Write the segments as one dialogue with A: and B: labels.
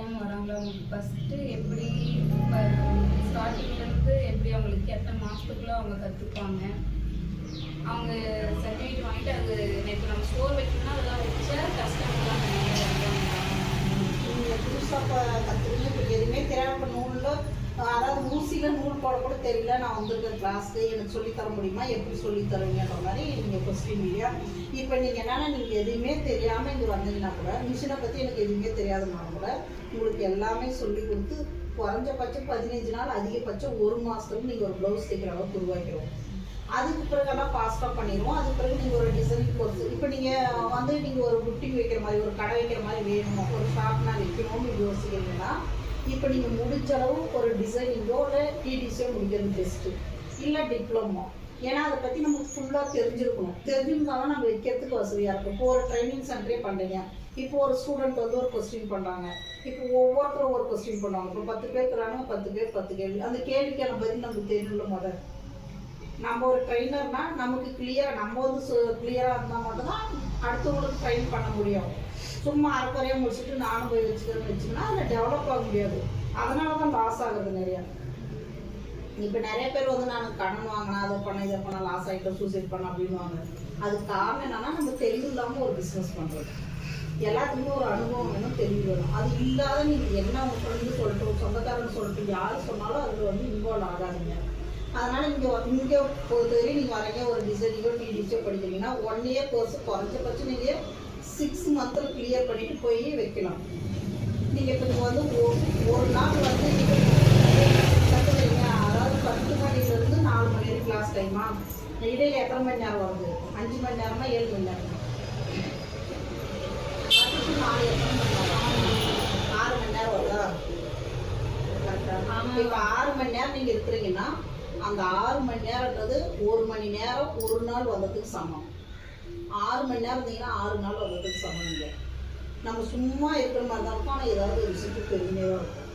A: தெரியாமல் வராங்களோ அவங்களுக்கு ஃபஸ்ட்டு எப்படி ஸ்டார்டிங்லேருந்து எப்படி அவங்களுக்கு எத்தனை மாதத்துக்குள்ளே அவங்க கற்றுப்பாங்க. அவங்க சர்டிஃபிகேட் வாங்கிட்டு அது இப்போ நம்ம ஸ்டோர் வைக்கணும்னா அதெல்லாம் வச்சா கஸ்டமர்லாம்
B: நீங்கள் புதுசாக கற்றுக்கணும். இப்போ எதுவுமே தெரியாமல் இப்போ நூலில் அதாவது ஊசியில் நூல் போட கூட தெரியல, நான் வந்திருக்க கிளாஸ்க்கு எனக்கு சொல்லித்தர முடியுமா, எப்படி சொல்லித்தருவீங்கன்ற மாதிரி நீங்கள் கொஸ்டின் இல்லையா. இப்போ நீங்கள் என்னென்னா நீங்கள் எதுவுமே தெரியாமல் இங்கே வந்தீங்கன்னா கூட மிஷினை பற்றி எனக்கு எதுவுமே தெரியாதுன்னா கூட உங்களுக்கு எல்லாமே சொல்லி கொடுத்து குறைஞ்சபட்சம் 15 நாள் அதிகபட்சம் 1 மாதத்துக்கு நீங்கள் ஒரு ப்ளவுஸ் தைக்கிற அளவுக்கு உருவாக்கிடுவோம். அதுக்கு பிறகெல்லாம் ஃபாஸ்ட்டாக பண்ணிடுவோம். அதுக்கு பிறகு நீங்கள் ஒரு டிசைன் பொறுத்து இப்போ நீங்கள் வந்து நீங்கள் ஒரு புட்டிங் வைக்கிற மாதிரி ஒரு கடை வைக்கிற மாதிரி வேணும், ஒரு ஷாப் நான் வைக்கணும்னு யோசிக்கிறீங்கன்னா இப்போ நீங்கள் முடிஞ்ச அளவு ஒரு டிசைனிங்கோ இல்லை டிடிசியோ முடிக்கிறது பெஸ்ட்டு, இல்லை டிப்ளமோ. ஏன்னா அதை பற்றி நமக்கு ஃபுல்லாக தெரிஞ்சிருக்கணும். தெரிஞ்சிருந்தாலும் நம்ம வைக்கிறதுக்கு வசதியாக இருக்கும். இப்போ ஒரு ட்ரைனிங் சென்டரே பண்ணுறீங்க, இப்போ ஒரு ஸ்டூடெண்ட் வந்து ஒரு கொஸ்டின் பண்ணுறாங்க, இப்போ ஒவ்வொருத்தரும் ஒரு கொஸ்டின் பண்ணுவாங்க. இப்போ 10 பேர் இருக்கிறாங்க, 10 பேர் 10 கேள்வி. அந்த கேள்விக்கான பதில் நமக்கு தெரியல. முதல் நம்ம ஒரு ட்ரைனர்னா நமக்கு கிளியராக நம்ம வந்து கிளியராக இருந்தால் மட்டும்தான் அடுத்தவங்களுக்கு ட்ரைன் பண்ண முடியும். சும்மா அரைக்குறையாக முடிச்சுட்டு நானும் போய் வச்சுன்னா அதில் டெவலப் ஆக முடியாது. அதனால தான் லாஸ் ஆகுது நிறையா. இப்போ நிறைய பேர் வந்து நான் கடன் வாங்கினா அதை பண்ண இதை பண்ண லாஸ் ஆகிட்டு சூசைட் பண்ண அப்படின்வாங்க. அதுக்கு காரணம் என்னன்னா நம்ம தெளிவு இல்லாமல் ஒரு பிஸ்னஸ் பண்ணுறது. எல்லாத்துக்குமே ஒரு அனுபவம் வேணும், தெளிவு வேணும். அது இல்லாத நீங்கள் என்ன உங்கள் ஃப்ரெண்டு சொல்லிட்டு சொந்தக்காரன்னு சொல்லிட்டு யார் சொன்னாலும் அதில் வந்து இன்வால்வ் ஆகாதீங்க. அதனால் இங்கே பொறுத்தவரை நீங்கள் வரீங்க ஒரு டிசைனிங்கோ டிடிசியோ படிக்கிறீங்கன்னா 1 இயர் கோர்ஸ் குறைஞ்சபட்சம் நீங்கள் 6 மந்த்தில் கிளியர் பண்ணிட்டு போய் வைக்கலாம். நீங்கள் இப்போ நீங்கள் வந்து ஒரு நாள் வந்து கற்றுக்கிறீங்க, அதாவது 10 மணிலேருந்து 4 மணி வரைக்கும் கிளாஸ் டைமா, இடையில எத்தனை மணி நேரம் வருது? 5 மணி நேரமா 7 மணி நேரம்? 6 மணி நேரம் வருதா? இப்போ 6 மணி நேரம் நீங்கள் இருக்கிறீங்கன்னா அந்த 6 மணி நேரன்றது 1 மணி நேரம் ஒரு நாள் வந்ததுக்கு சமம். 6 மணி நேரம் இருந்தீங்கன்னா 6 நாள் வந்ததுக்கு சமம். நீங்கள் நம்ம சும்மா இருக்கிற மாதிரி தான் இருக்கும், ஆனால் ஏதாவது ஒரு விஷயத்துக்கு தெரிஞ்சே தான் இருக்கும்.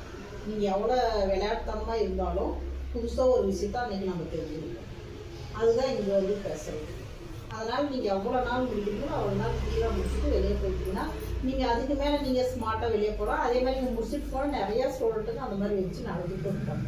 B: நீங்கள் எவ்வளோ விளையாட்டுத்தனமாக இருந்தாலும் புதுசாக ஒரு விஷயத்த அன்றைக்கி நம்ம தெரிஞ்சுருக்கோம். அதுதான் இங்கே வந்து பேசுகிறது. அதனால் நீங்கள் எவ்வளோ நாள் முடிக்கிறீங்களோ அவ்வளோ நாள் கிளியராக முடிச்சுட்டு வெளியே போயிட்டீங்கன்னா நீங்கள் அதுக்கு மேலே நீங்கள் ஸ்மார்ட்டாக வெளியே போகலாம். அதே மாதிரி நீங்கள் முடிச்சுட்டு போனால் நிறையா ஸ்டூடெண்ட்டுக்கு அந்த மாதிரி வச்சு நடத்திட்டு இருப்பாங்க.